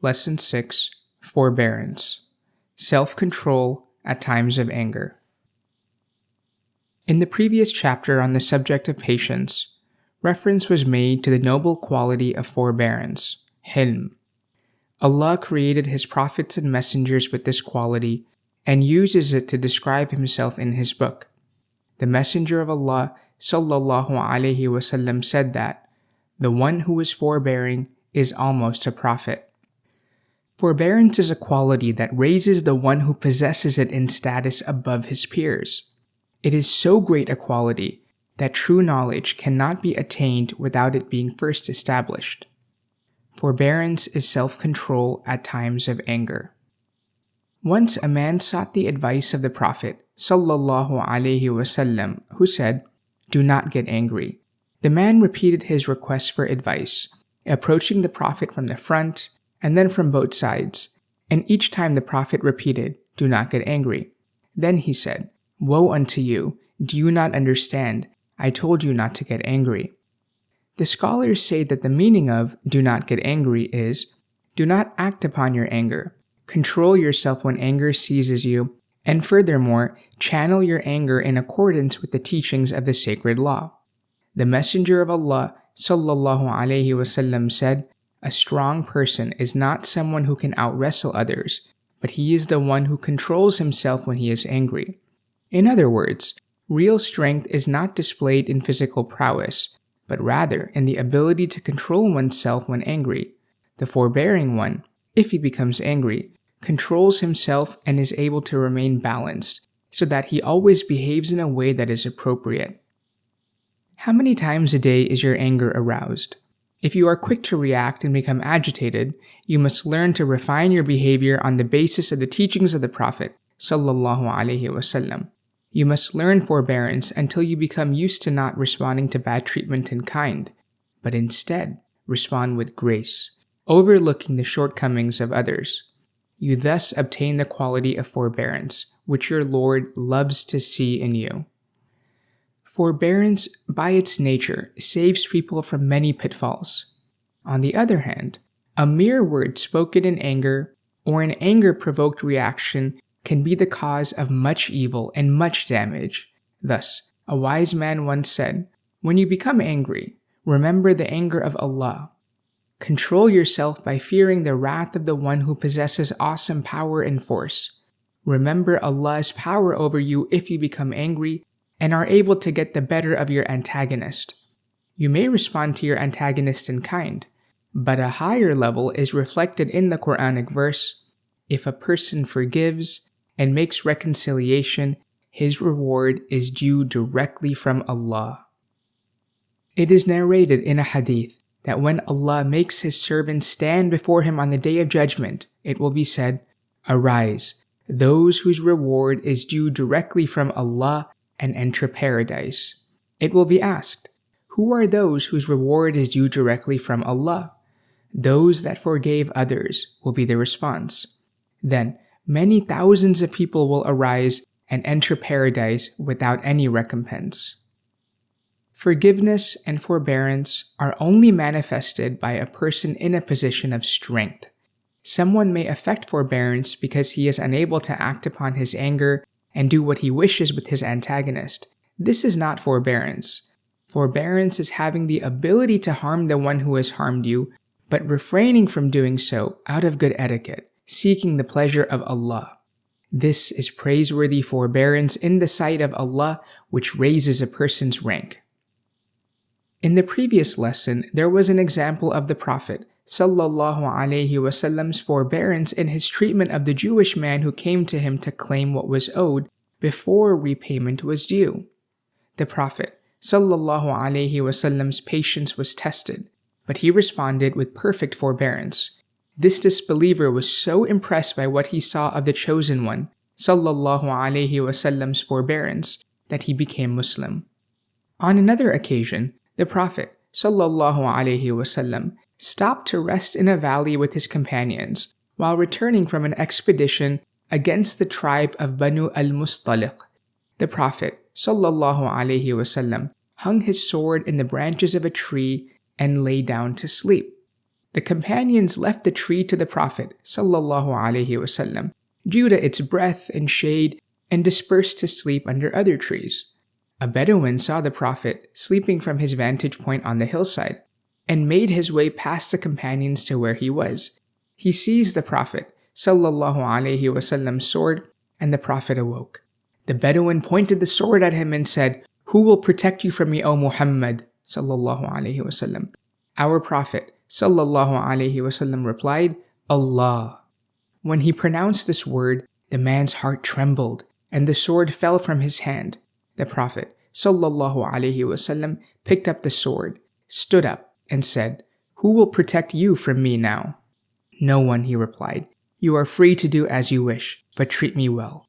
Lesson 6, Forbearance, Self-Control at Times of Anger. In the previous chapter on the subject of patience, reference was made to the noble quality of forbearance, hilm. Allah created His prophets and messengers with this quality and uses it to describe Himself in His book. The Messenger of Allah sallallahu alaihi wasallam said that the one who is forbearing is almost a prophet. Forbearance is a quality that raises the one who possesses it in status above his peers. It is so great a quality that true knowledge cannot be attained without it being first established. Forbearance is self-control at times of anger. Once a man sought the advice of the Prophet sallallahu alaihi wasallam, who said, "Do not get angry." The man repeated his request for advice, approaching the Prophet from the front and then from both sides, and each time the Prophet repeated, "Do not get angry." Then he said, "Woe unto you! Do you not understand? I told you not to get angry." The scholars say that the meaning of "do not get angry" is, do not act upon your anger, control yourself when anger seizes you, and furthermore, channel your anger in accordance with the teachings of the sacred law. The Messenger of Allah sallallahu alaihi wasallam said, "A strong person is not someone who can out-wrestle others, but he is the one who controls himself when he is angry." In other words, real strength is not displayed in physical prowess, but rather in the ability to control oneself when angry. The forbearing one, if he becomes angry, controls himself and is able to remain balanced, so that he always behaves in a way that is appropriate. How many times a day is your anger aroused? If you are quick to react and become agitated, you must learn to refine your behavior on the basis of the teachings of the Prophet sallallahu alaihi wasallam. You must learn forbearance until you become used to not responding to bad treatment in kind, but instead respond with grace, overlooking the shortcomings of others. You thus obtain the quality of forbearance, which your Lord loves to see in you. Forbearance, by its nature, saves people from many pitfalls. On the other hand, a mere word spoken in anger or an anger-provoked reaction can be the cause of much evil and much damage. Thus, a wise man once said, "When you become angry, remember the anger of Allah. Control yourself by fearing the wrath of the one who possesses awesome power and force. Remember Allah's power over you if you become angry and are able to get the better of your antagonist. You may respond to your antagonist in kind, but a higher level is reflected in the Quranic verse, 'If a person forgives and makes reconciliation, his reward is due directly from Allah.'" It is narrated in a hadith that when Allah makes His servants stand before Him on the Day of Judgment, it will be said, "Arise, those whose reward is due directly from Allah, and enter paradise." It will be asked, who are those whose reward is due directly from Allah? "Those that forgave others," will be the response. Then, many thousands of people will arise and enter paradise without any recompense. Forgiveness and forbearance are only manifested by a person in a position of strength. Someone may affect forbearance because he is unable to act upon his anger and do what he wishes with his antagonist. This is not forbearance. Forbearance is having the ability to harm the one who has harmed you, but refraining from doing so out of good etiquette, seeking the pleasure of Allah. This is praiseworthy forbearance in the sight of Allah, which raises a person's rank. In the previous lesson, there was an example of the Prophet sallallahu alaihi wasallam's forbearance in his treatment of the Jewish man who came to him to claim what was owed before repayment was due. The Prophet sallallahu alaihi wasallam's patience was tested, but he responded with perfect forbearance. This disbeliever was so impressed by what he saw of the Chosen One sallallahu alaihi wasallam's forbearance that he became Muslim. On another occasion, the Prophet sallallahu alaihi wasallam stopped to rest in a valley with his companions while returning from an expedition against the tribe of Banu al-Mustaliq. The Prophet sallallahu alaihi wasallam hung his sword in the branches of a tree and lay down to sleep. The companions left the tree to the Prophet ﷺ due to its breadth and shade and dispersed to sleep under other trees. A Bedouin saw the Prophet sleeping from his vantage point on the hillside and made his way past the companions to where he was. He seized the Prophet ﷺ's sword, and the Prophet awoke. The Bedouin pointed the sword at him and said, "Who will protect you from me, O Muhammad?" ﷺ. Our Prophet ﷺ replied, "Allah." When he pronounced this word, the man's heart trembled, and the sword fell from his hand. The Prophet ﷺ picked up the sword, stood up, and said, "Who will protect you from me now?" "No one," he replied. "You are free to do as you wish, but treat me well."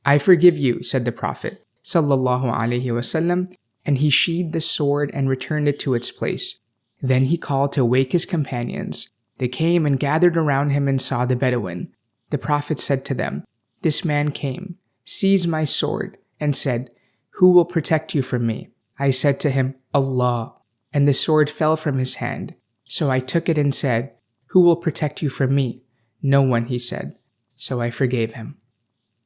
"I forgive you," said the Prophet ﷺ, and he sheathed the sword and returned it to its place. Then he called to wake his companions. They came and gathered around him and saw the Bedouin. The Prophet said to them, "This man came, seized my sword, and said, 'Who will protect you from me?' I said to him, 'Allah,' and the sword fell from his hand. So I took it and said, 'Who will protect you from me?' 'No one,' he said. So I forgave him."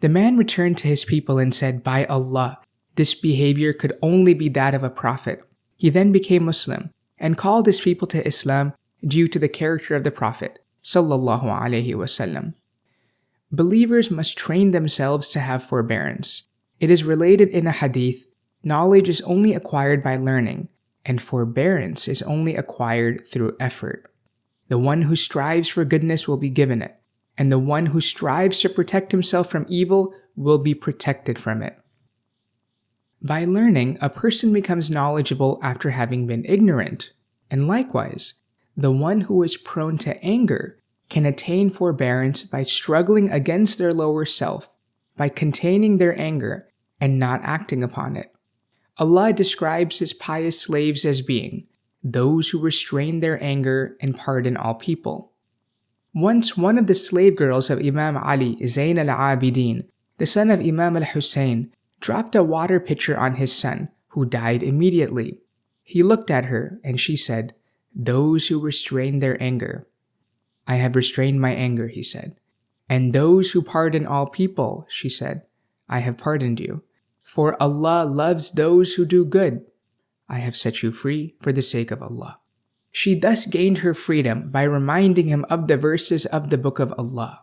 The man returned to his people and said, "By Allah, this behavior could only be that of a prophet." He then became Muslim and called his people to Islam due to the character of the Prophet ﷺ. Believers must train themselves to have forbearance. It is related in a hadith, knowledge is only acquired by learning, and forbearance is only acquired through effort. The one who strives for goodness will be given it, and the one who strives to protect himself from evil will be protected from it. By learning, a person becomes knowledgeable after having been ignorant, and likewise, the one who is prone to anger can attain forbearance by struggling against their lower self, by containing their anger and not acting upon it. Allah describes His pious slaves as being those who restrain their anger and pardon all people. Once one of the slave girls of Imam Ali, Zayn al-Abidin, the son of Imam al-Hussein, dropped a water pitcher on his son, who died immediately. He looked at her, and she said, "Those who restrain their anger." "I have restrained my anger," he said. "And those who pardon all people," she said, "I have pardoned you. For Allah loves those who do good. I have set you free for the sake of Allah." She thus gained her freedom by reminding him of the verses of the Book of Allah.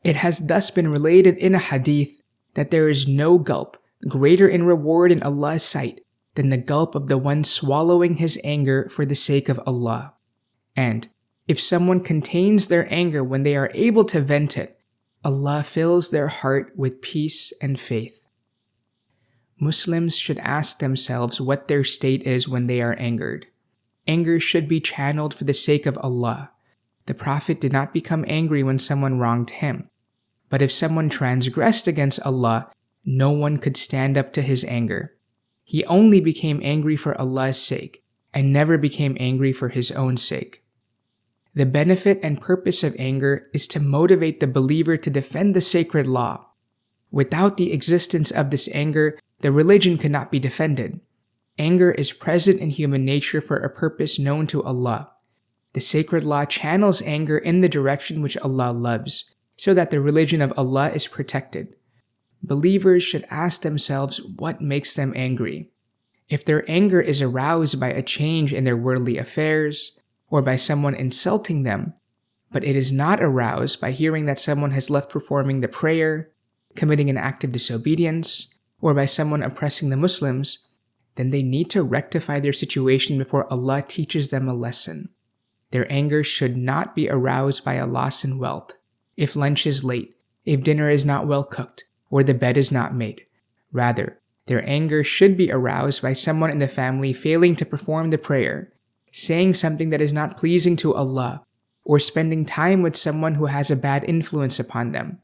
It has thus been related in a hadith that there is no gulp greater in reward in Allah's sight than the gulp of the one swallowing his anger for the sake of Allah. And if someone contains their anger when they are able to vent it, Allah fills their heart with peace and faith. Muslims should ask themselves what their state is when they are angered. Anger should be channeled for the sake of Allah. The Prophet did not become angry when someone wronged him. But if someone transgressed against Allah, no one could stand up to his anger. He only became angry for Allah's sake, and never became angry for his own sake. The benefit and purpose of anger is to motivate the believer to defend the sacred law. Without the existence of this anger, the religion cannot be defended. Anger is present in human nature for a purpose known to Allah. The sacred law channels anger in the direction which Allah loves, so that the religion of Allah is protected. Believers should ask themselves what makes them angry. If their anger is aroused by a change in their worldly affairs, or by someone insulting them, but it is not aroused by hearing that someone has left performing the prayer, committing an act of disobedience, or by someone oppressing the Muslims, then they need to rectify their situation before Allah teaches them a lesson. Their anger should not be aroused by a loss in wealth, if lunch is late, if dinner is not well cooked, or the bed is not made. Rather, their anger should be aroused by someone in the family failing to perform the prayer, saying something that is not pleasing to Allah, or spending time with someone who has a bad influence upon them.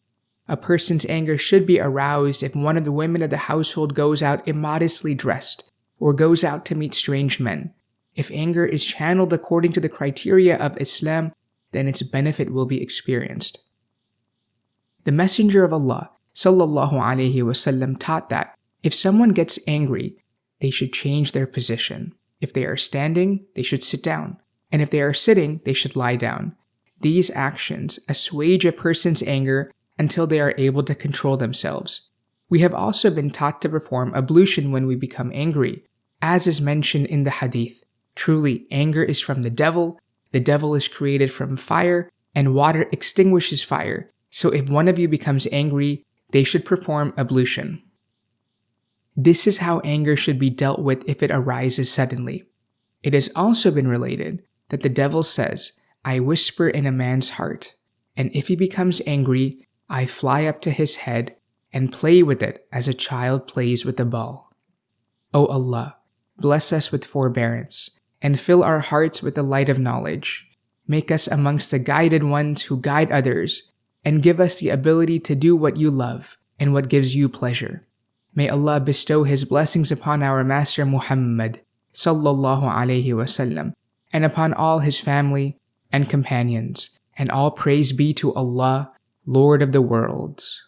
A person's anger should be aroused if one of the women of the household goes out immodestly dressed, or goes out to meet strange men. If anger is channeled according to the criteria of Islam, then its benefit will be experienced. The Messenger of Allah ﷺ taught that if someone gets angry, they should change their position. If they are standing, they should sit down. and if they are sitting, they should lie down. These actions assuage a person's anger until they are able to control themselves. We have also been taught to perform ablution when we become angry, as is mentioned in the hadith. Truly, anger is from the devil is created from fire, and water extinguishes fire. So if one of you becomes angry, they should perform ablution. This is how anger should be dealt with if it arises suddenly. It has also been related that the devil says, I whisper in a man's heart, and if he becomes angry, I fly up to his head and play with it as a child plays with a ball. O Allah, bless us with forbearance, and fill our hearts with the light of knowledge. Make us amongst the guided ones who guide others, and give us the ability to do what you love and what gives you pleasure. May Allah bestow His blessings upon our Master Muhammad sallallahu alaihi wasallam, and upon all his family and companions, and all praise be to Allah, Lord of the worlds.